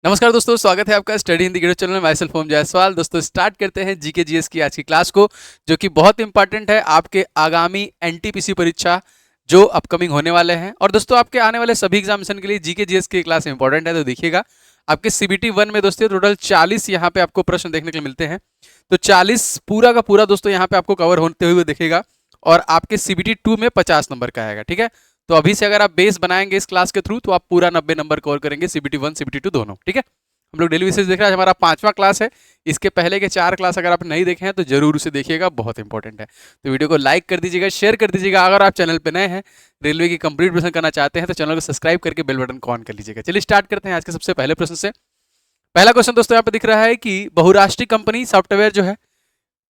नमस्कार दोस्तों, स्वागत है आपका स्टडी हिंदी वीडियो चैनल में। माई सेल्फ ओम जायसवाल। दोस्तों स्टार्ट करते हैं जीके जीएस की आज की क्लास को, जो कि बहुत इंपॉर्टेंट है आपके आगामी एनटीपीसी परीक्षा जो अपकमिंग होने वाले हैं। और दोस्तों आपके आने वाले सभी एग्जामिनेशन के लिए जीके जीएस की क्लास इंपॉर्टेंट है। तो देखिएगा, आपके सीबीटी 1 में दोस्तों टोटल 40 यहाँ पे आपको प्रश्न देखने के लिए मिलते हैं। तो 40 पूरा का पूरा दोस्तों यहाँ पे आपको कवर होते हुए दिखेगा। और आपके सीबीटी 2 में 50 नंबर का आएगा। ठीक है, तो अभी से अगर आप बेस बनाएंगे इस क्लास के थ्रू तो आप पूरा 90 नंबर कवर करेंगे, सीबीटी 1 सीबीटी 2 दोनों। ठीक है, हम लोग डेली बेसिस देख रहे हैं, हमारा 5वां क्लास है। इसके पहले के 4 क्लास अगर आप नहीं देखे हैं तो जरूर उसे देखिएगा, बहुत इंपॉर्टेंट है। तो वीडियो को लाइक कर दीजिएगा, शेयर कर दीजिएगा। अगर आप चैनल पे नए हैं, रेलवे की कंप्लीट प्रश्न करना चाहते हैं तो चैनल को सब्सक्राइब करके बेल बटन को ऑन कर लीजिएगा। चलिए स्टार्ट करते हैं आज के सबसे पहले प्रश्न से। पहला क्वेश्चन दोस्तों यहाँ पे दिख रहा है कि बहुराष्ट्रीय कंपनी सॉफ्टवेयर जो है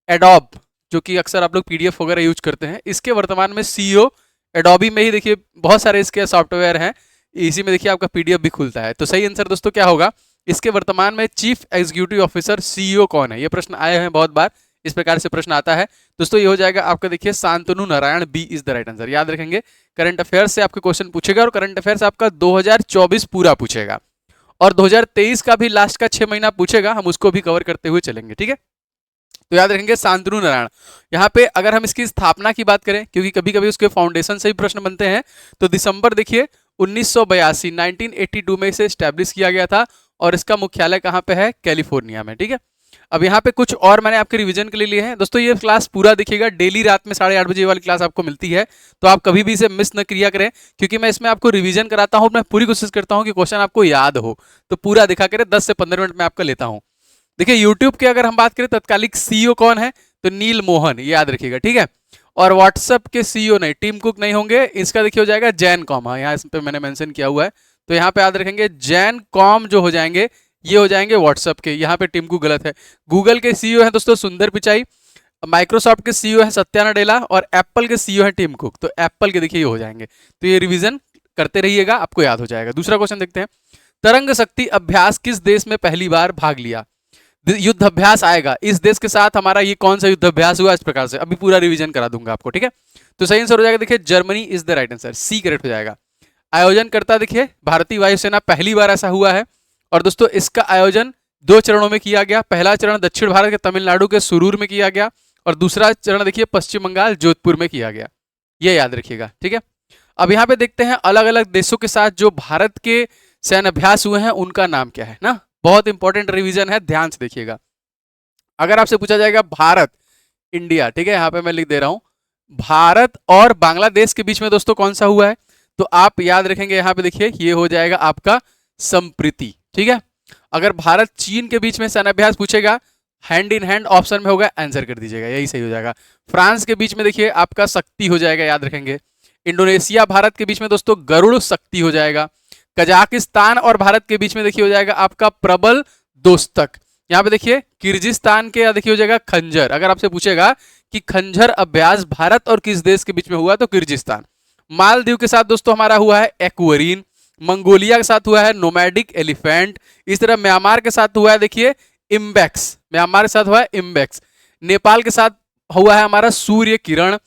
एडोब, जो कि अक्सर आप लोग पीडीएफ वगैरह यूज करते हैं, इसके वर्तमान में सीईओ एडोबी में ही देखिए बहुत सारे इसके सॉफ्टवेयर हैं, इसी में देखिए आपका पीडीएफ भी खुलता है। तो सही आंसर दोस्तों क्या होगा, इसके वर्तमान में चीफ एग्जीक्यूटिव ऑफिसर सीईओ कौन है? ये प्रश्न आए हैं बहुत बार, इस प्रकार से प्रश्न आता है दोस्तों। ये हो जाएगा आपका देखिए Shantanu Narayan, B is the right answer. याद रखेंगे, करंट अफेयर्स से आपके क्वेश्चन पूछेगा और करंट अफेयर्स आपका 2024 पूरा पूछेगा और 2023 का भी लास्ट का 6 महीना पूछेगा, हम उसको भी कवर करते हुए चलेंगे। ठीक है, तो याद रखेंगे शांतनु नारायण। यहाँ पे अगर हम इसकी स्थापना की बात करें, क्योंकि कभी कभी उसके फाउंडेशन से भी प्रश्न बनते हैं, तो दिसंबर देखिए 1982 1982 में इसे स्टैब्लिश किया गया था और इसका मुख्यालय कहाँ पे है? कैलिफोर्निया में। ठीक है, अब यहाँ पे कुछ और मैंने आपके रिवीजन के लिए लिए हैं दोस्तों। ये क्लास पूरा देखिएगा, डेली रात में 8:30 बजे वाली क्लास आपको मिलती है, तो आप कभी भी इसे मिस न किया करें, क्योंकि मैं इसमें आपको रिवीजन कराता हूँ। मैं पूरी कोशिश करता हूँ कि क्वेश्चन आपको याद हो, तो पूरा दिखा करें। 10 से 15 मिनट में आपका लेता हूँ। देखिए यूट्यूब के अगर हम बात करें, तत्कालिक सीईओ कौन है? तो नील मोहन, ये याद रखिएगा। ठीक है, और व्हाट्सएप के सीईओ नहीं, टिम कुक नहीं होंगे। इसका देखिए हो जाएगा जैन कॉम। हाँ, यहाँ इस पे मैंने मेंशन किया हुआ है, तो यहाँ पे याद रखेंगे जैन कॉम जो हो जाएंगे ये हो जाएंगे व्हाट्सएप के। यहाँ पे टिम कुक गलत है। गूगल के सीईओ है दोस्तों सुंदर पिचाई, माइक्रोसॉफ्ट के सीईओ है सत्या नडेला और एप्पल के सीईओ है टिम कुक। तो एप्पल के देखिए ये हो जाएंगे, तो ये रिवीजन करते रहिएगा, आपको याद हो जाएगा। दूसरा क्वेश्चन देखते हैं, तरंग शक्ति अभ्यास किस देश में पहली बार भाग लिया? युद्ध अभ्यास आएगा, इस देश के साथ हमारा ये कौन सा युद्ध अभ्यास हुआ, इस प्रकार से अभी पूरा रिवीजन करा दूंगा आपको। ठीक है, तो सही आंसर हो जाएगा देखिए Germany is the right answer, C correct हो जाएगा। आयोजन करता देखिए भारतीय वायुसेना, पहली बार ऐसा हुआ है। और दोस्तों इसका आयोजन 2 चरणों में किया गया। पहला चरण दक्षिण भारत के तमिलनाडु के सुरूर में किया गया और दूसरा चरण देखिए पश्चिम बंगाल जोधपुर में किया गया, ये याद रखिएगा। ठीक है, अब यहाँ पे देखते हैं अलग अलग देशों के साथ जो भारत के सैन्य अभ्यास हुए हैं उनका नाम क्या है ना। बहुत इंपॉर्टेंट रिवीजन है, ध्यान से देखिएगा। अगर आपसे पूछा जाएगा भारत इंडिया, ठीक है, यहाँ पे मैं लिख दे रहा हूं, भारत और बांग्लादेश के बीच में दोस्तों कौन सा हुआ है? तो आप याद रखेंगे यहाँ पे देखिए ये हो जाएगा आपका संप्रीति। ठीक है, अगर भारत चीन के बीच में सैन्याभ्यास पूछेगा, हैंड इन हैंड ऑप्शन में होगा, आंसर कर दीजिएगा, यही सही हो जाएगा। फ्रांस के बीच में देखिए आपका शक्ति हो जाएगा, याद रखेंगे। इंडोनेशिया भारत के बीच में दोस्तों गरुड़ शक्ति हो जाएगा। कजाकिस्तान और भारत के बीच में देखिए हो जाएगा आपका प्रबल दोस्तक। यहाँ पे देखिए किर्गिस्तान के देखिए हो जाएगा खंजर। अगर आपसे पूछेगा कि खंजर अभ्यास भारत और किस देश के बीच में हुआ, तो किर्गिस्तान। मालदीव के साथ दोस्तों हमारा हुआ है एक्वरीन। मंगोलिया के साथ हुआ है नोमैडिक एलिफेंट। इस तरह म्यांमार के साथ हुआ है देखिए इम्बेक्स, म्यांमार के साथ हुआ है इम्बेक्स। नेपाल के साथ हुआ है हमारा सूर्य किरण।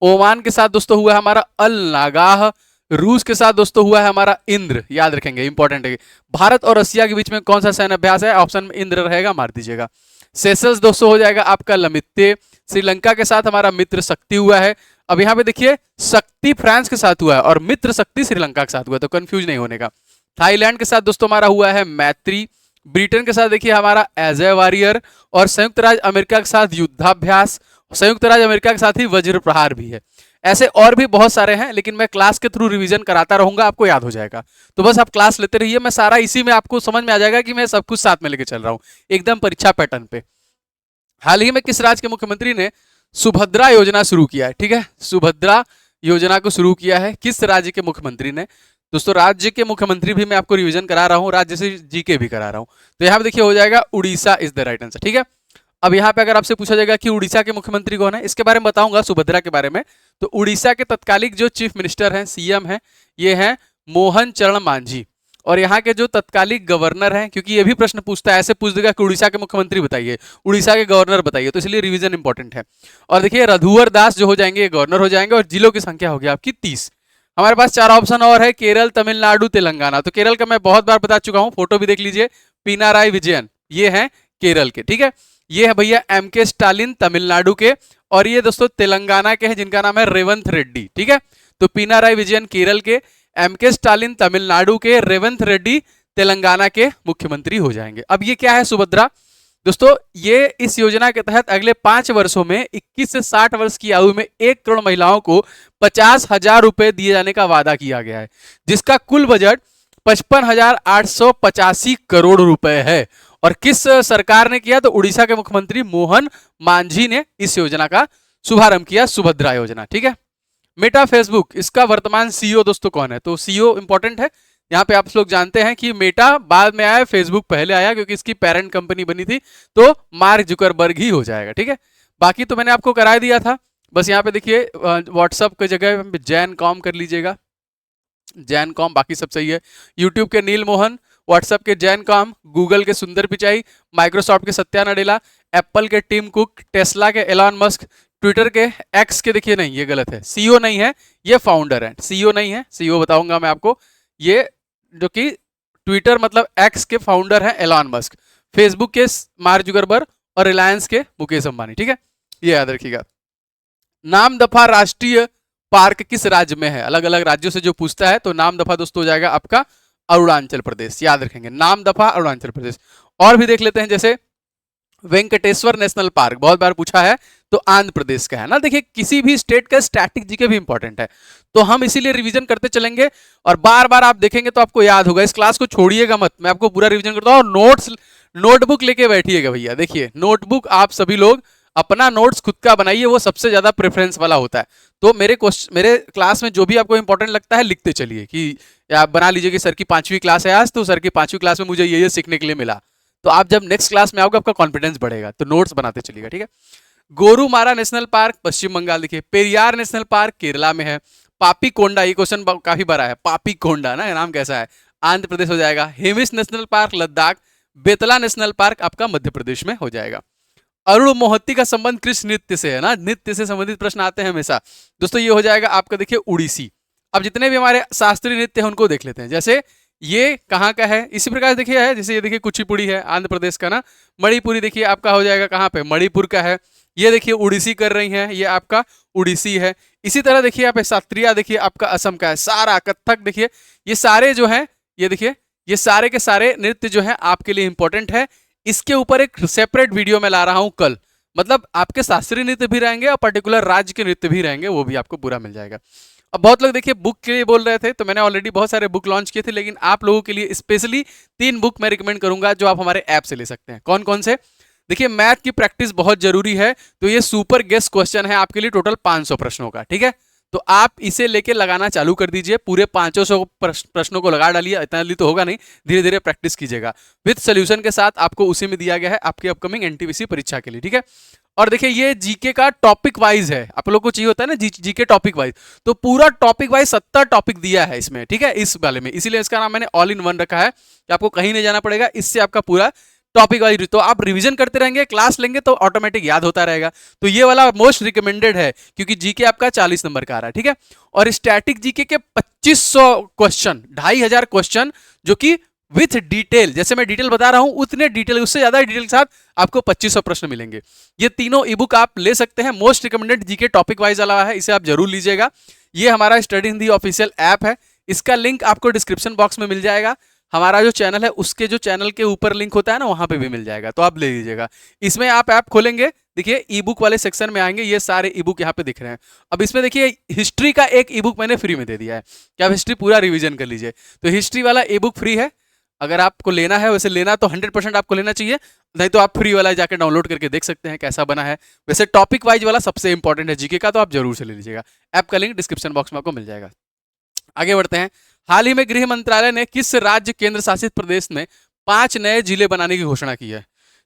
ओमान के साथ दोस्तों हुआ है हमारा अल नागाह। रूस के साथ दोस्तों हुआ है हमारा इंद्र, याद रखेंगे, इंपॉर्टेंट है। भारत और रसिया के बीच में कौन सा सैन्य अभ्यास है? ऑप्शन में इंद्र रहेगा, मार दीजिएगा। सेशल्स दोस्तों हो जाएगा आपका लमित्ते। श्रीलंका के साथ हमारा मित्र शक्ति हुआ है। अब यहाँ पे देखिए शक्ति फ्रांस के साथ हुआ है और मित्र शक्ति श्रीलंका के साथ हुआ है, तो कंफ्यूज नहीं होने का। थाईलैंड के साथ दोस्तों हमारा हुआ है मैत्री। ब्रिटेन के साथ देखिए हमारा एज ए वॉरियर और संयुक्त राज्य अमेरिका के साथ युद्धाभ्यास। संयुक्त राज्य अमेरिका के साथ ही वज्र प्रहार भी है। ऐसे और भी बहुत सारे हैं, लेकिन मैं क्लास के थ्रू रिवीजन कराता रहूंगा, आपको याद हो जाएगा। तो बस आप क्लास लेते रहिए, मैं सारा इसी में आपको समझ में आ जाएगा कि मैं सब कुछ साथ में लेके चल रहा हूँ, एकदम परीक्षा पैटर्न पे। हाल ही में किस राज्य के मुख्यमंत्री ने सुभद्रा योजना शुरू किया है? ठीक है, सुभद्रा योजना को शुरू किया है किस राज्य के मुख्यमंत्री ने? दोस्तों राज्य के मुख्यमंत्री भी मैं आपको रिवीजन करा रहा हूँ, राज्य से जीके भी करा रहा हूँ। तो यहाँ पे देखिए हो जाएगा Orissa is the right answer. ठीक है, अब यहाँ पे अगर आपसे पूछा जाएगा कि उड़ीसा के मुख्यमंत्री कौन है, इसके बारे में बताऊंगा, सुभद्रा के बारे में। तो उड़ीसा के तत्कालिक जो चीफ मिनिस्टर हैं, सीएम हैं, ये हैं मोहन चरण मांझी। और यहाँ के जो तत्कालिक गवर्नर हैं, क्योंकि ये भी प्रश्न पूछता है, ऐसे पूछ देगा कि उड़ीसा के मुख्यमंत्री बताइए, उड़ीसा के गवर्नर बताइए, तो इसलिए रिवीजन इंपॉर्टेंट है। और देखिए रघुवर दास जो हो जाएंगे, ये गवर्नर हो जाएंगे। और जिलों की संख्या होगी आपकी 30। हमारे पास 4 ऑप्शन और है, केरल, तमिलनाडु, तेलंगाना। तो केरल का मैं बहुत बार बता चुका हूँ, फोटो भी देख लीजिए, पिनाराई विजयन, ये हैं केरल के, ठीक है। ये है भैया एमके स्टालिन तमिलनाडु के, और ये दोस्तों तेलंगाना के हैं जिनका नाम है रेवंत रेड्डी, ठीक है। तो पिनाराई विजयन केरल के, एमके स्टालिन तमिलनाडु के, रेवंत रेड्डी तेलंगाना के मुख्यमंत्री हो जाएंगे। अब ये क्या है सुभद्रा, दोस्तों ये इस योजना के तहत अगले 5 वर्षों में 21 से 60 वर्ष की आयु में 1 करोड़ महिलाओं को 50,000 रुपए दिए जाने का वादा किया गया है, जिसका कुल बजट 55,885 करोड़ रुपए है। और किस सरकार ने किया, तो उड़ीसा के मुख्यमंत्री मोहन मांझी ने इस योजना का शुभारंभ किया, सुभद्रा योजना, ठीक है। मेटा फेसबुक, इसका वर्तमान सीईओ दोस्तों कौन है, तो सीईओ इंपॉर्टेंट है। यहाँ पे आप लोग जानते हैं कि मेटा बाद में आया, फेसबुक पहले आया क्योंकि इसकी पेरेंट कंपनी बनी थी, तो मार्क जुकरबर्ग ही हो जाएगा, ठीक है। बाकी तो मैंने आपको करा दिया था, बस यहाँ पे देखिए व्हाट्सअप की जगह जैन कॉम कर लीजिएगा, जैन कॉम, बाकी सब सही है। यूट्यूब के नील मोहन, व्हाट्सएप के जैन कॉम, गूगल के सुंदर पिचाई, माइक्रोसॉफ्ट के सत्या नडेला, एप्पल के टिम कुक, टेस्ला के एलॉन मस्क, ट्विटर के एक्स के, देखिए नहीं ये गलत है, सीईओ नहीं है, ये फाउंडर है, सीईओ नहीं है, सीईओ बताऊंगा मैं आपको। ये जो कि ट्विटर मतलब एक्स के फाउंडर हैं एलॉन मस्क, फेसबुक के मार्क जुकरबर्ग और रिलायंस के मुकेश अंबानी, ठीक है, ये याद रखिएगा। नाम दफा राष्ट्रीय पार्क किस राज्य में है, अलग अलग राज्यों से जो पूछता है, तो नाम दफा दोस्तों हो जाएगा आपका अरुणाचल प्रदेश, याद रखेंगे, नाम दफा अरुणाचल प्रदेश। और भी देख लेते हैं, जैसे वेंकटेश्वर नेशनल पार्क बहुत बार पूछा है, तो आंध्र प्रदेश का है ना। देखिए किसी भी स्टेट का स्टैटिक जीके भी इंपॉर्टेंट है, तो हम इसीलिए रिवीजन करते चलेंगे और बार बार आप देखेंगे तो आपको याद होगा। इस क्लास को छोड़िएगा मत, मैं आपको पूरा रिवीजन करता हूँ, और नोटबुक लेके बैठिएगा भैया। देखिए नोटबुक आप सभी लोग अपना नोट्स खुद का बनाइए, वो सबसे ज्यादा प्रेफरेंस वाला होता है। तो मेरे क्लास में जो भी आपको इंपॉर्टेंट लगता है लिखते चलिए, कि आप बना लीजिए कि सर की 5वीं क्लास है आज, तो सर की 5वीं क्लास में मुझे ये सीखने के लिए मिला, तो आप जब नेक्स्ट क्लास में आओगे आपका कॉन्फिडेंस बढ़ेगा, तो नोट्स बनाते चलिएगा, ठीक है। गोरुमारा नेशनल पार्क पश्चिम बंगाल, देखिए पेरियार नेशनल पार्क केरला में है, पापी कोंडा, ये क्वेश्चन काफी बड़ा है, पापी कोंडा ना नाम कैसा है, आंध्र प्रदेश हो जाएगा। Hemis national park Ladakh, Betla national park आपका मध्य प्रदेश में हो जाएगा। अरुण मोहत्ती का संबंध किस नृत्य से है ना, नृत्य से संबंधित प्रश्न आते हैं हमेशा दोस्तों, ये हो जाएगा आपका देखिए उड़ीसी। अब जितने भी हमारे शास्त्रीय नृत्य हैं उनको देख लेते हैं, जैसे ये कहाँ का है, इसी प्रकार देखिए है, जैसे ये देखिए कुचिपुड़ी है आंध्र प्रदेश का ना, मणिपुरी देखिए आपका हो जाएगा कहाँ पे, मणिपुर का है। ये देखिए उड़ीसी कर रही हैं, ये आपका उड़ीसी है। इसी तरह देखिए आप शास्त्रीय देखिए आपका असम का है, सारा कथक देखिए, ये सारे जो है, ये देखिए ये सारे के सारे नृत्य जो है आपके लिए इंपॉर्टेंट है। इसके ऊपर एक सेपरेट वीडियो में ला रहा हूं कल, मतलब आपके शास्त्रीय नृत्य भी रहेंगे और पर्टिकुलर राज्य के नृत्य भी रहेंगे, वो भी आपको पूरा मिल जाएगा। अब बहुत लोग देखिए बुक के लिए बोल रहे थे, तो मैंने ऑलरेडी बहुत सारे बुक लॉन्च किए थे, लेकिन आप लोगों के लिए स्पेशली 3 बुक मैं रिकमेंड करूंगा जो आप हमारे ऐप से ले सकते हैं। कौन कौन से, देखिए मैथ की प्रैक्टिस बहुत जरूरी है, तो ये सुपर गेस्ट क्वेश्चन है आपके लिए, टोटल 500 प्रश्नों का, ठीक है। तो आप इसे लेके लगाना चालू कर दीजिए, पूरे 500 प्रश्नों को लगा डालिए, इतना जल्दी तो होगा नहीं, धीरे धीरे प्रैक्टिस कीजिएगा, विद सोल्यूशन के साथ आपको उसी में दिया गया है आपकी अपकमिंग एनटीपीसी परीक्षा के लिए, ठीक है। और देखिए ये जीके का टॉपिक वाइज है, आप लोग को चाहिए होता है ना जीके टॉपिक वाइज, तो पूरा टॉपिक वाइज 70 टॉपिक दिया है इसमें, ठीक है, इस वाले में, इसीलिए इसका नाम मैंने ऑल इन वन रखा है कि आपको कहीं नहीं जाना पड़ेगा, इससे आपका पूरा टॉपिक वाइज, तो आप रिवीजन करते रहेंगे, क्लास लेंगे तो ऑटोमेटिक याद होता रहेगा। तो ये वाला मोस्ट रिकमेंडेड है क्योंकि जीके आपका 40 नंबर का आ रहा है, ठीक है। और स्टैटिक जीके के 2500 क्वेश्चन, 2500 क्वेश्चन, जो कि विथ डिटेल, जैसे मैं डिटेल बता रहा हूं उतने डिटेल, उससे ज्यादा डिटेल के साथ आपको 2500 प्रश्न मिलेंगे। ये तीनों ई बुक आप ले सकते हैं, most recommended GK topic wise वाला है, इसे आप जरूर लीजिएगा। ये हमारा स्टडी हिंदी ऑफिशियल ऐप है, इसका लिंक आपको डिस्क्रिप्शन बॉक्स में मिल जाएगा। हमारा जो चैनल है उसके जो चैनल के ऊपर लिंक होता है ना, वहां पे भी मिल जाएगा, तो आप ले लीजिएगा। इसमें आप ऐप खोलेंगे, देखिए ई बुक वाले सेक्शन में आएंगे, ये सारे ई बुक यहाँ पे दिख रहे हैं। अब इसमें देखिए हिस्ट्री का एक ई बुक मैंने फ्री में दे दिया है कि आप हिस्ट्री पूरा रिवीजन कर लीजिए, तो हिस्ट्री वाला ई बुक फ्री है। अगर आपको लेना है, वैसे लेना तो 100% आपको लेना चाहिए, नहीं तो आप फ्री वाला जाकर डाउनलोड करके देख सकते हैं कैसा बना है। वैसे टॉपिक वाइज वाला सबसे इंपॉर्टेंट है जीके का, तो आप जरूर से ले लीजिएगा। ऐप का लिंक डिस्क्रिप्शन बॉक्स में आपको मिल जाएगा। आगे बढ़ते हैं। हाल ही में गृह मंत्रालय ने किस राज्य केंद्र शासित प्रदेश में 5 नए जिले बनाने की घोषणा की है?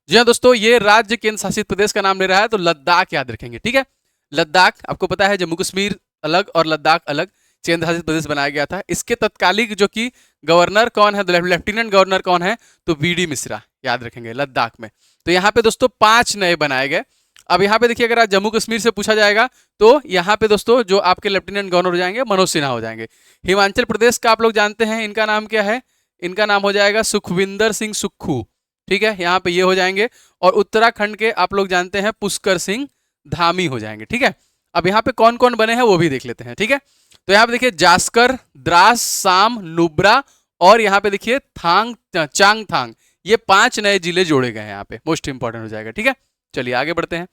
जी हाँ दोस्तों, ये राज्य केंद्र शासित प्रदेश का नाम ले रहा है, तो लद्दाख याद रखेंगे, ठीक है। लद्दाख आपको पता है जम्मू कश्मीर अलग और लद्दाख अलग केंद्र शासित प्रदेश बनाया गया था। इसके तत्कालिक जो कि गवर्नर कौन है, लेफ्टिनेंट गवर्नर कौन है, तो वीडी मिश्रा, याद रखेंगे लद्दाख में। तो यहाँ पे दोस्तों 5 नए बनाए गए। अब यहाँ पे देखिए, अगर आज जम्मू कश्मीर से पूछा जाएगा तो यहाँ पे दोस्तों जो आपके लेफ्टिनेंट गवर्नर हो जाएंगे मनोज सिन्हा हो जाएंगे। हिमाचल प्रदेश का आप लोग जानते हैं इनका नाम क्या है, इनका नाम हो जाएगा सुखविंदर सिंह सुक्खू, ठीक है, यहाँ पे ये हो जाएंगे। और उत्तराखंड के आप लोग जानते हैं पुष्कर सिंह धामी हो जाएंगे, ठीक है। अब यहाँ पे कौन कौन बने हैं वो भी देख लेते हैं, ठीक है। तो यहाँ पे देखिए जास्कर, द्रास, साम, नुब्रा और यहाँ पे देखिए थांग, चांगथांग, ये 5 नए जिले जोड़े गए हैं यहाँ पे, मोस्ट इंपॉर्टेंट हो जाएगा, ठीक है। चलिए आगे बढ़ते हैं।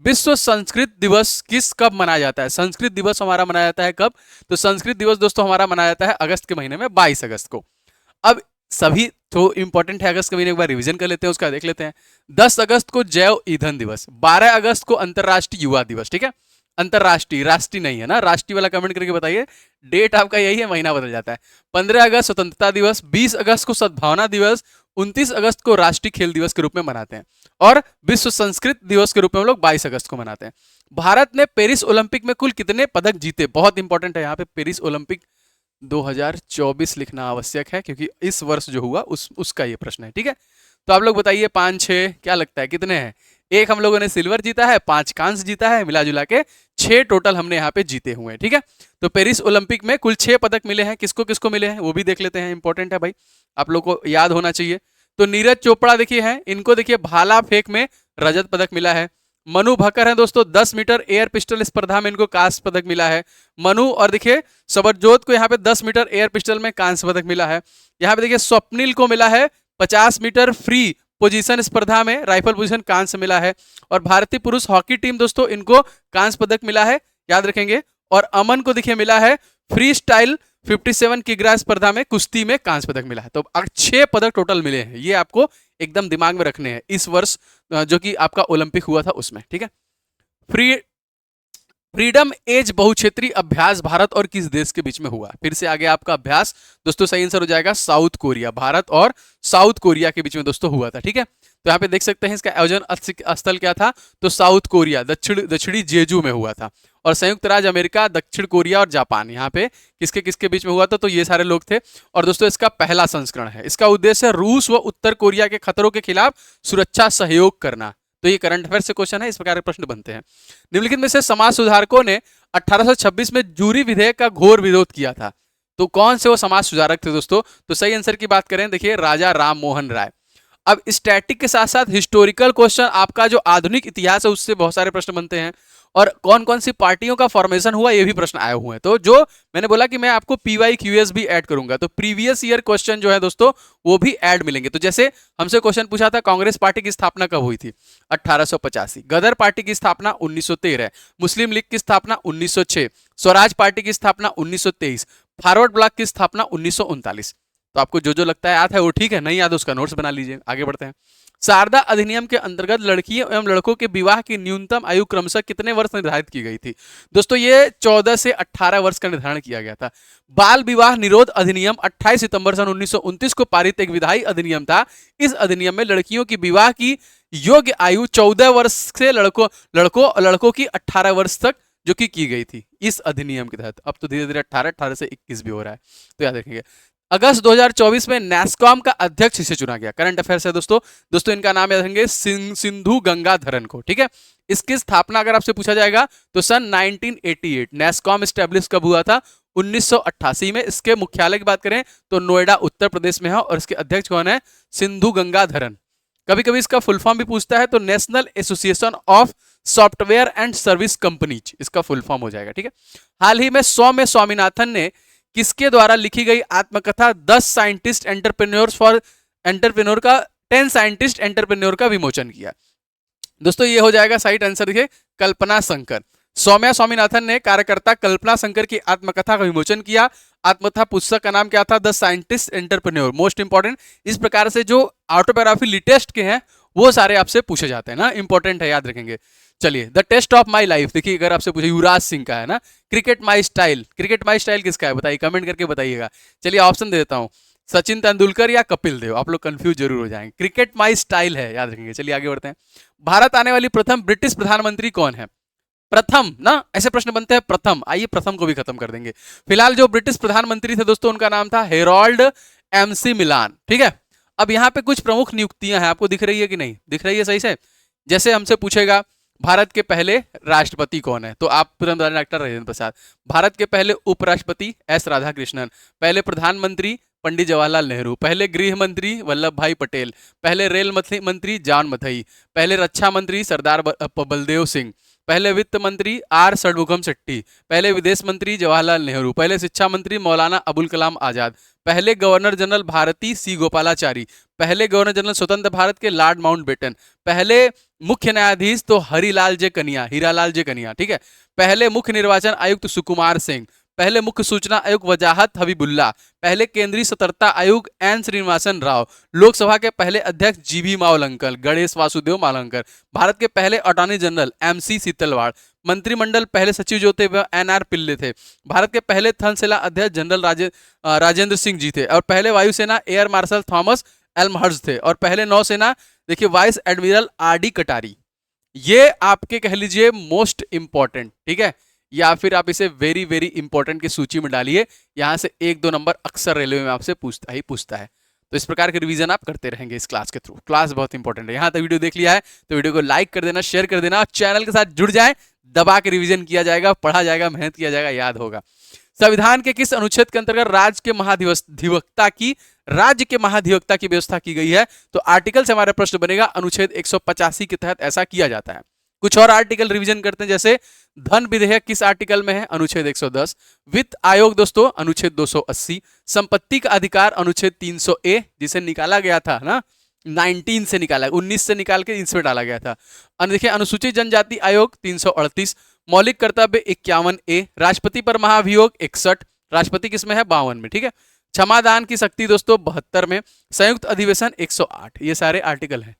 विश्व संस्कृत दिवस कब मनाया जाता है? संस्कृत दिवस हमारा मनाया जाता है कब? तो संस्कृत दिवस दोस्तों हमारा मनाया जाता है अगस्त के महीने में, 22 अगस्त को। अब सभी तो इंपॉर्टेंट है अगस्त के महीने, एक बार रिवीजन कर लेते हैं, उसका देख लेते हैं। 10 अगस्त को जैव ईंधन दिवस, 12 अगस्त को अंतरराष्ट्रीय युवा दिवस, ठीक है। अंतरराष्ट्रीय, राष्ट्रीय नहीं है ना, राष्ट्रीय वाला कमेंट करके बताइए, डेट आपका यही है, महीना बदल जाता है। 15 अगस्त स्वतंत्रता दिवस, 20 अगस्त को सद्भावना दिवस, 29 अगस्त को राष्ट्रीय खेल दिवस के रूप में मनाते हैं, और विश्व संस्कृत दिवस के रूप में हम लोग 22 अगस्त को मनाते हैं। भारत ने पेरिस ओलंपिक में कुल कितने पदक जीते? बहुत इंपॉर्टेंट है यहाँ पे, पेरिस ओलंपिक 2024 लिखना आवश्यक है क्योंकि इस वर्ष जो हुआ उसका ये प्रश्न है, ठीक है। तो आप लोग बताइए 5, 6 क्या लगता है कितने हैं? एक हम लोगों ने सिल्वर जीता है, 5 कांस्य जीता है, मिला जुला के 6 टोटल हमने यहाँ पे जीते हुए हैं, ठीक है। तो पेरिस ओलंपिक में कुल 6 पदक मिले हैं, किसको किसको मिले हैं वो भी देख लेते हैं, इंपॉर्टेंट है भाई, आप लोग को याद होना चाहिए। तो नीरज चोपड़ा देखिए हैं, इनको देखिए भाला फेंक में रजत पदक मिला है। मनु भक्कर है दोस्तों, 10 मीटर एयर पिस्टल स्पर्धा में इनको कांस्य पदक मिला है, मनु। और देखिए सबरजोत को यहाँ पे 10 मीटर एयर पिस्टल में कांस्य पदक मिला है। यहाँ पे देखिए स्वप्निल को मिला है 50 मीटर फ्री पोजीशन स्पर्धा में राइफल पोजीशन कांस्य मिला है। और भारतीय पुरुष हॉकी टीम दोस्तों, इनको कांस्य पदक मिला है, याद रखेंगे। और अमन को देखिए मिला है फ्री स्टाइल 57 किग्रा स्पर्धा में कुश्ती में कांस्य पदक मिला है। तो 6 पदक टोटल मिले हैं, ये आपको एकदम दिमाग में रखने हैं इस वर्ष जो कि आपका ओलंपिक हुआ था उसमें, ठीक है। फ्रीडम एज बहुक्षेत्रीय अभ्यास भारत और किस देश के बीच में हुआ? फिर से आगे आपका अभ्यास दोस्तों सही आंसर हो जाएगा साउथ कोरिया, भारत और साउथ कोरिया के बीच में दोस्तों हुआ था, ठीक है। तो यहाँ पे देख सकते हैं इसका आयोजन स्थल क्या था, तो साउथ कोरिया दक्षिणी जेजू में हुआ था। और संयुक्त राज्य अमेरिका, दक्षिण कोरिया और जापान, यहाँ पे किसके किसके बीच में हुआ था, तो ये सारे लोग थे। और दोस्तों इसका पहला संस्करण है, इसका उद्देश्य रूस व उत्तर कोरिया के खतरों के खिलाफ सुरक्षा सहयोग करना। तो ये करंट अफेयर से क्वेश्चन है, इस प्रकार के प्रश्न बनते हैं। निम्नलिखित में से समाज सुधारकों ने 1826 में जूरी विधेयक का घोर विरोध किया था, तो कौन से वो समाज सुधारक थे दोस्तों? तो सही आंसर की बात करें, देखिए राजा राम मोहन राय। अब स्टैटिक के साथ साथ हिस्टोरिकल क्वेश्चन, आपका जो आधुनिक इतिहास है उससे बहुत सारे प्रश्न बनते हैं, और कौन कौन सी पार्टियों का फॉर्मेशन हुआ ये भी प्रश्न आए हुए हैं। तो जो मैंने बोला कि मैं आपको PYQS भी ऐड करूंगा, तो प्रीवियस ईयर क्वेश्चन जो है दोस्तों वो भी ऐड मिलेंगे। तो जैसे हमसे क्वेश्चन पूछा था कांग्रेस पार्टी की स्थापना कब हुई थी, 1885, गदर पार्टी की स्थापना 1913, मुस्लिम लीग की स्थापना 1906, स्वराज पार्टी की स्थापना 1923, फॉरवर्ड ब्लॉक की स्थापना 1939। तो आपको जो जो लगता है याद है वो ठीक है, नहीं याद उसका नोट्स बना लीजिए। आगे बढ़ते हैं। शारदा अधिनियम के अंतर्गत लड़कियों एवं लड़कों के विवाह की न्यूनतम आयु क्रमशः कितने वर्ष निर्धारित की गई थी? दोस्तों ये 14 से 18 वर्ष का निर्धारण किया गया था। बाल विवाह निरोध अधिनियम 28 सितंबर सन 1929 को पारित एक विधायी अधिनियम था। इस अधिनियम में लड़कियों की विवाह की योग्य आयु 14 वर्ष से लड़कों की 18 वर्ष तक जो की गई थी इस अधिनियम के तहत। अब तो धीरे धीरे 18 से 21 भी हो रहा है, तो याद रखेंगे। अगस्त 2024 में नैस्कॉम का अध्यक्ष इसे चुना गया, करंट अफेयर्स है दोस्तों इनका नाम याद रखेंगे सिंधु गंगाधरन को, ठीक है। इसकी स्थापना अगर आपसे पूछा जाएगा तो सन 1988। नैस्कॉम स्टैब्लिश कब हुआ था? 1988 में। इसके मुख्यालय की बात करें तो नोएडा उत्तर प्रदेश में है, और इसके अध्यक्ष कौन है? सिंधु गंगाधरन। कभी कभी इसका फुल फॉर्म भी पूछता है, तो national association of software and service companies इसका फुल फॉर्म हो जाएगा, ठीक है। हाल ही में सौम्य स्वामीनाथन ने किसके द्वारा लिखी गई आत्मकथा 10 साइंटिस्ट एंटरप्रेन्योर्स फॉर एंटरप्रेन्योर का 10 साइंटिस्ट एंटरप्रेन्योर का विमोचन किया? दोस्तों ये हो जाएगा साइट आंसर, देखिए कल्पना शंकर। सौम्या स्वामीनाथन ने कार्यकर्ता कल्पना शंकर की आत्मकथा का विमोचन किया। आत्मकथा पुस्तक का नाम क्या था? The scientist entrepreneur. Most important, इस प्रकार से जो ऑटोबायोग्राफी लेटेस्ट के हैं वो सारे आपसे पूछे जाते हैं ना, इंपॉर्टेंट है, याद रखेंगे। चलिए, the test of my life, देखिए अगर आपसे पूछे, युवराज सिंह का है ना। Cricket my style, cricket my style किसका है बताइए, कमेंट करके बताइएगा। चलिए ऑप्शन दे देता हूँ, सचिन तेंदुलकर या कपिल देव। आप लोग कंफ्यूज जरूर हो जाएंगे, क्रिकेट माई स्टाइल है, याद रखेंगे। चलिए आगे बढ़ते हैं। भारत आने वाली प्रथम ब्रिटिश प्रधानमंत्री कौन है? प्रथम ना, ऐसे प्रश्न बनते हैं प्रथम, आइए प्रथम को भी खत्म कर देंगे। फिलहाल जो ब्रिटिश प्रधानमंत्री थे दोस्तों उनका नाम था हेरोल्ड MC मिलान, ठीक है। अब यहाँ पे कुछ प्रमुख नियुक्तियां हैं, आपको दिख रही है कि नहीं दिख रही है सही से? जैसे हमसे पूछेगा भारत के पहले राष्ट्रपति कौन है, तो आप तुरंत डॉक्टर राजेंद्र प्रसाद। भारत के पहले उपराष्ट्रपति S राधाकृष्णन। पहले प्रधानमंत्री पंडित जवाहरलाल नेहरू। पहले गृह मंत्री वल्लभ भाई पटेल। पहले रेल मंत्री जॉन मथई। पहले रक्षा मंत्री सरदार बलदेव सिंह। पहले वित्त मंत्री आर षणमुगम शेट्टी। पहले विदेश मंत्री जवाहरलाल नेहरू। पहले शिक्षा मंत्री मौलाना अबुल कलाम आजाद। पहले गवर्नर जनरल भारती सी गोपालाचारी। पहले गवर्नर जनरल स्वतंत्र भारत के लॉर्ड माउंटबेटन। पहले मुख्य न्यायाधीश तो हीरालाल जे कनिया, ठीक है। पहले मुख्य निर्वाचन आयुक्त सुकुमार सिंह। पहले मुख्य सूचना आयुक्त वजाहत हबीबुल्ला। पहले केंद्रीय सतर्कता आयुक्त एन श्रीनिवासन राव। लोकसभा के पहले अध्यक्ष जीबी मावलंकर, गणेश वासुदेव मावलंकर। भारत के पहले अटॉर्नी जनरल एमसी सीतलवाड़। मंत्रिमंडल पहले सचिव जो थे वह एनआर पिल्ले थे। भारत के पहले थल सेना अध्यक्ष जनरल राजेंद्र सिंह जी थे। और पहले वायुसेना एयर मार्शल थॉमस एल्महर्स्ट थे। और पहले नौसेना देखिए वाइस एडमिरल आरडी कटारी। ये आपके कह लीजिए मोस्ट इंपॉर्टेंट, ठीक है, या फिर आप इसे वेरी वेरी इंपॉर्टेंट की सूची में डालिए। यहां से 1-2 नंबर अक्सर रेलवे में आपसे पूछता है। तो इस प्रकार के रिवीजन आप करते रहेंगे इस क्लास के थ्रू। क्लास बहुत इंपॉर्टेंट है। यहां तक वीडियो देख लिया है तो वीडियो को लाइक कर देना, शेयर कर देना और चैनल के साथ जुड़ जाए। दबा के रिवीजन किया जाएगा, पढ़ा जाएगा, मेहनत किया जाएगा, याद होगा। संविधान के किस अनुच्छेद के अंतर्गत राज्य के महाधिवक्ता की व्यवस्था की गई है? तो आर्टिकल से हमारा प्रश्न बनेगा अनुच्छेद 185 के तहत ऐसा किया जाता है। कुछ और आर्टिकल रिवीजन करते हैं, जैसे धन विधेयक किस आर्टिकल में है? अनुच्छेद 110। वित्त आयोग दोस्तों अनुच्छेद 280। संपत्ति का अधिकार अनुच्छेद 300A, जिसे निकाला गया था ना 19 से निकाला, 19 से निकाल के इसमें डाला गया था। देखिए अनुसूचित जनजाति आयोग 338। मौलिक कर्तव्य 51A। राष्ट्रपति पर महाभियोग 61। राष्ट्रपति किसमें है? 52 में, ठीक है। क्षमादान की शक्ति दोस्तों 72 में। संयुक्त अधिवेशन 108। ये सारे आर्टिकल हैं।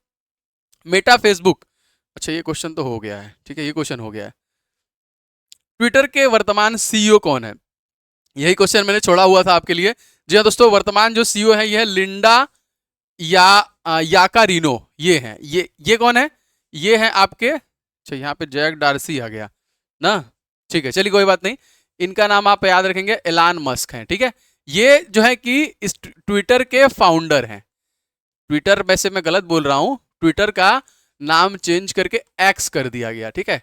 मेटा फेसबुक, अच्छा ये क्वेश्चन तो हो गया है, ठीक है, ये क्वेश्चन हो गया है। ट्विटर के वर्तमान सीईओ कौन है? यही क्वेश्चन मैंने छोड़ा हुआ था आपके लिए। जी हाँ दोस्तों, वर्तमान जो सीईओ है ये है लिंडा याकारिनो। ये है, ये कौन है? ये है आपके, अच्छा यहाँ पे जैक डार्सी आ गया ना, ठीक है, चलिए कोई बात नहीं। इनका नाम आप याद रखेंगे, एलान मस्क है, ठीक है। ये जो है कि इस ट्विटर के फाउंडर हैं। ट्विटर वैसे मैं गलत बोल रहा हूं, ट्विटर का नाम चेंज करके एक्स कर दिया गया, ठीक है।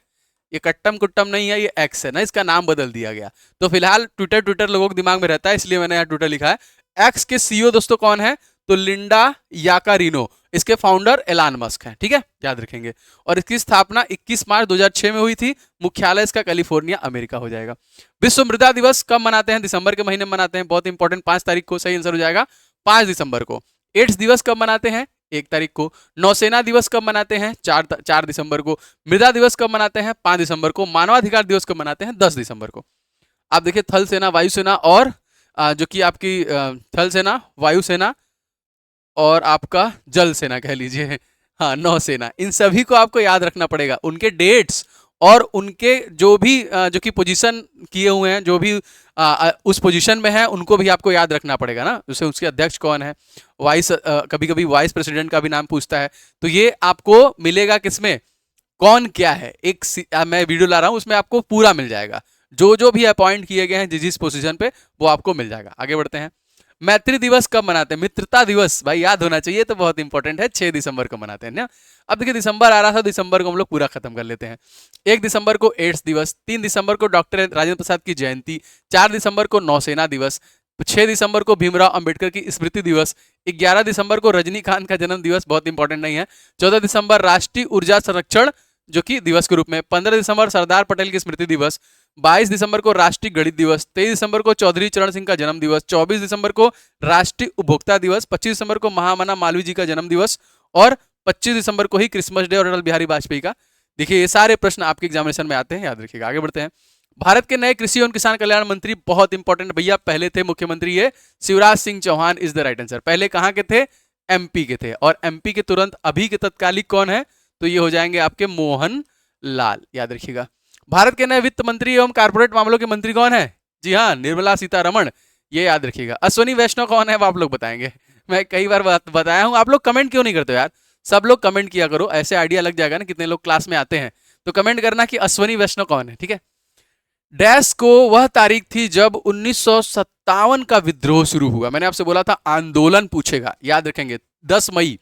ये कट्टम कुट्टम नहीं है, ये एक्स है ना, इसका नाम बदल दिया गया। तो फिलहाल ट्विटर लोगों के दिमाग में रहता है, इसलिए मैंने यहाँ ट्विटर लिखा है। एक्स के सीईओ दोस्तों कौन है? तो लिंडा याकारिनो। इसके फाउंडर एलान मस्क हैं, ठीक है, याद रखेंगे। और इसकी स्थापना 21 मार्च 2006 में हुई थी। मुख्यालय इसका कैलिफोर्निया अमेरिका हो जाएगा। विश्व मृदा दिवस कब मनाते हैं? दिसंबर के महीने में मनाते हैं, बहुत इंपॉर्टेंट। 5 तारीख को सही आंसर हो जाएगा, 5 दिसंबर को। एड्स दिवस कब मनाते हैं? 1 तारीख को। नौसेना दिवस कब मनाते हैं? 4 दिसंबर को। मृदा दिवस कब मनाते हैं? 5 दिसंबर को। मानवाधिकार दिवस कब मनाते हैं? 10 दिसंबर को। आप देखिए थल सेना, वायुसेना और जो कि आपकी थल सेना, वायुसेना और आपका जल सेना कह लीजिए, हाँ नौसेना, इन सभी को आपको याद रखना पड़ेगा। उनके डेट्स और उनके जो भी जो कि पोजीशन किए हुए हैं, जो भी उस पोजीशन में है, उनको भी आपको याद रखना पड़ेगा ना। जैसे उसके अध्यक्ष कौन है, वाइस, कभी कभी वाइस प्रेसिडेंट का भी नाम पूछता है। तो ये आपको मिलेगा किसमें, कौन क्या है। एक मैं वीडियो ला रहा हूँ, उसमें आपको पूरा मिल जाएगा, जो भी अपॉइंट किए गए हैं जिस पोजीशन पे, वो आपको मिल जाएगा। आगे बढ़ते हैं। मैत्री दिवस कब मनाते हैं? मित्रता दिवस भाई याद होना चाहिए, तो बहुत इंपॉर्टेंट है, 6 दिसंबर को मनाते हैं ना। अब देखिए दिसंबर आ रहा था, दिसंबर को हम लोग पूरा खत्म कर लेते हैं। 1 दिसंबर को एड्स दिवस। 3 दिसंबर को डॉक्टर राजेंद्र प्रसाद की जयंती। 4 दिसंबर को नौसेना दिवस। 6 दिसंबर को भीमराव अंबेडकर की स्मृति दिवस। 11 दिसंबर को रजनीकांत का जन्म दिवस, बहुत इंपॉर्टेंट नहीं है। 14 दिसंबर राष्ट्रीय ऊर्जा संरक्षण जो कि दिवस के रूप में। 15 दिसंबर सरदार पटेल की स्मृति दिवस। 22 दिसंबर को राष्ट्रीय गणित दिवस। 23 दिसंबर को चौधरी चरण सिंह का जन्म दिवस। 24 दिसंबर को राष्ट्रीय उपभोक्ता दिवस। 25 दिसंबर को महामना मालवीय जी का जन्म दिवस। और 25 दिसंबर को ही क्रिसमस डे और अटल बिहारी वाजपेयी का। देखिए ये सारे प्रश्न आपके एग्जामिनेशन में आते हैं, याद रखिएगा। आगे बढ़ते हैं। भारत के नए कृषि एवं किसान कल्याण मंत्री, बहुत इंपॉर्टेंट भैया, पहले थे मुख्यमंत्री ये Shivraj Singh Chouhan is the right answer. पहले कहाँ के थे? एमपी के थे। और एमपी के तुरंत अभी के तत्कालिक कौन है? तो ये हो जाएंगे आपके मोहन लाल, याद रखिएगा। भारत के नए वित्त मंत्री एवं कारपोरेट मामलों के मंत्री कौन है? जी हाँ, निर्मला सीतारमण, ये याद रखिएगा। अश्विनी वैष्णव कौन है? वो आप लोग बताएंगे, मैं कई बार बताया हूं। आप लोग कमेंट क्यों नहीं करते यार? सब लोग कमेंट किया करो, ऐसे आइडिया लग जाएगा ना कितने लोग क्लास में आते हैं। तो कमेंट करना कि अश्विनी वैष्णव कौन है, ठीक है। डैश को वह तारीख थी जब 1957 का विद्रोह शुरू हुआ। मैंने आपसे बोला था आंदोलन पूछेगा, याद रखेंगे। 10 मई,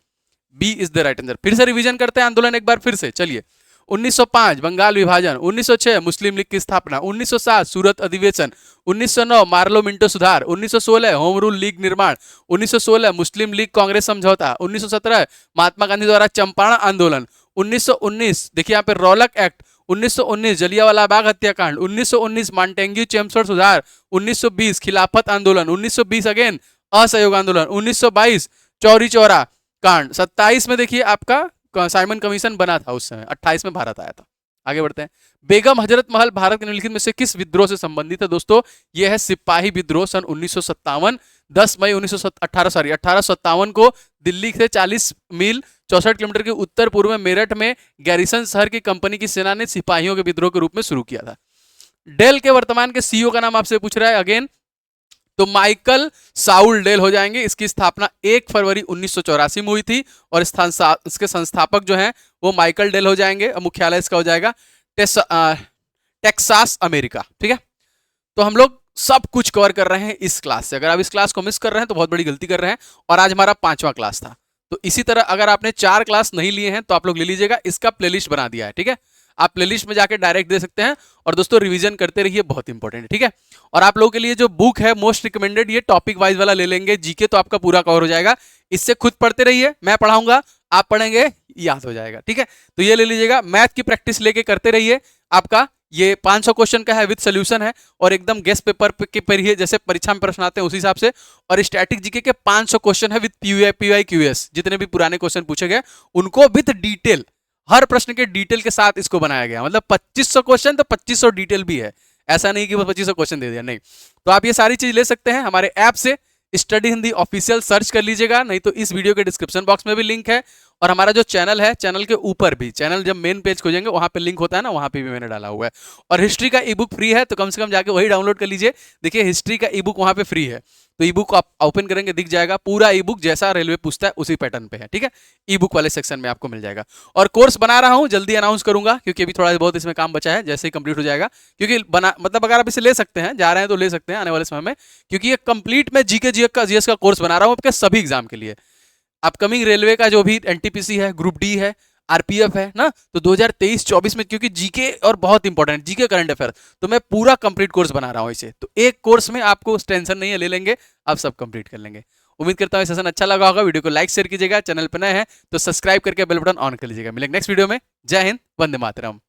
B is the right answer. फिर से रिवीजन करते हैं आंदोलन एक बार फिर से, चलिए। 1905 बंगाल विभाजन, 1906 मुस्लिम लीग की स्थापना, 1907 सूरत अधिवेशन, 1909 मार्लो मिंटो सुधार, 1916 होम रूल लीग निर्माण, 1916 मुस्लिम लीग कांग्रेस समझौता, 1917 महात्मा गांधी द्वारा चंपारण आंदोलन, 1919 देखिए यहाँ पे रौलक एक्ट, 1919 जलियांवाला बाग हत्याकांड, 1919 मॉन्टेग्यू चेम्सफोर्ड सुधार, 1920 खिलाफत आंदोलन, 1920 अगेन असहयोग आंदोलन, 1922 चौरी चौरा कांड, 27 में देखिए आपका साइमन कमीशन बना था उस समय, 28 में भारत आया था। आगे बढ़ते हैं। बेगम हजरत महल भारत के निम्नलिखित में से किस विद्रोह से संबंधित है दोस्तों? यह है सिपाही विद्रोह सन 1957, 10 मई 1857 को दिल्ली से 40 मील 64 किलोमीटर के उत्तर पूर्व में मेरठ में गैरिसन शहर की कंपनी की सेना ने सिपाहियों के विद्रोह के रूप में शुरू किया था। डेल के वर्तमान के सीईओ का नाम आपसे पूछ रहा है अगेन, तो माइकल साउल डेल हो जाएंगे। इसकी स्थापना 1 फरवरी 1984 में हुई थी और इसके संस्थापक जो हैं वो माइकल डेल हो जाएंगे। मुख्यालय इसका हो जाएगा टेक्सास अमेरिका। ठीक है, तो हम लोग सब कुछ कवर कर रहे हैं इस क्लास से। अगर आप इस क्लास को मिस कर रहे हैं तो बहुत बड़ी गलती कर रहे हैं। और आज हमारा 5वां क्लास था, तो इसी तरह अगर आपने 4 क्लास नहीं लिए हैं तो आप लोग ले लीजिएगा। इसका प्लेलिस्ट बना दिया है, ठीक है, आप प्लेलिस्ट में जाके डायरेक्ट दे सकते हैं। और दोस्तों रिवीजन करते रहिए, बहुत इंपॉर्टेंट है। ठीक है, और आप लोगों के लिए जो बुक है मोस्ट रिकमेंडेड, ये टॉपिक वाइज वाला ले लेंगे। जीके तो आपका पूरा कवर हो जाएगा, इससे खुद पढ़ते रहिए, मैं पढ़ाऊंगा, आप पढ़ेंगे, याद हो जाएगा। ठीक है, तो ये ले लीजिएगा। मैथ की प्रैक्टिस लेके करते रहिए। आपका ये 500 क्वेश्चन का है, विद सोल्यूशन है और एकदम गेस्ट पेपर के पढ़िए, जैसे परीक्षा में प्रश्न आते हैं उसी हिसाब से। और स्टैटिक जीके के 500 क्वेश्चन है विद पीवाई क्यूएस, जितने भी पुराने क्वेश्चन पूछे गए उनको विद डिटेल, हर प्रश्न के डिटेल के साथ इसको बनाया गया। मतलब 2500 क्वेश्चन तो 2500 डिटेल भी है, ऐसा नहीं कि बस 2500 क्वेश्चन दे दिया, नहीं। तो आप ये सारी चीज ले सकते हैं हमारे ऐप से। स्टडी हिंदी ऑफिशियल सर्च कर लीजिएगा, नहीं तो इस वीडियो के डिस्क्रिप्शन बॉक्स में भी लिंक है। और हमारा जो चैनल है, चैनल के ऊपर भी, चैनल जब मेन पेज खोजेंगे वहां पे लिंक होता है ना, वहां पे भी मैंने डाला हुआ है। और हिस्ट्री का ई बुक फ्री है, तो कम से कम जाके वही डाउनलोड कर लीजिए। देखिए हिस्ट्री का ई बुक वहां पे फ्री है, तो ई बुक आप ओपन करेंगे दिख जाएगा पूरा ई बुक, जैसा रेलवे पूछता है उसी पैटर्न पे है। ठीक है, ई बुक वाले सेक्शन में आपको मिल जाएगा। और कोर्स बना रहा हूं, जल्दी अनाउंस करूंगा, क्योंकि अभी थोड़ा बहुत इसमें काम बचा है, जैसे ही कंप्लीट हो जाएगा। क्योंकि मतलब अगर आप इसे ले सकते हैं, जा रहे हैं तो ले सकते हैं आने वाले समय में, क्योंकि ये कंप्लीट मैं जीके जीएस का कोर्स बना रहा हूं आपके सभी एग्जाम के लिए। अपकमिंग रेलवे का जो भी एनटीपीसी है, ग्रुप डी है, आरपीएफ है ना, तो 2023-24 में, क्योंकि जीके और बहुत इंपॉर्टेंट जीके करंट अफेयर, तो मैं पूरा कंप्लीट कोर्स बना रहा हूं इसे। तो एक कोर्स में आपको टेंशन नहीं है, ले लेंगे, आप सब कंप्लीट कर लेंगे। उम्मीद करता हूं सेशन अच्छा लगा होगा। वीडियो को लाइक शेयर कीजिएगा, चैनल पर नए हैं तो सब्सक्राइब करके बेल बटन ऑन कर लीजिएगा। मिलेंगे नेक्स्ट वीडियो में। जय हिंद, वंदे मातरम।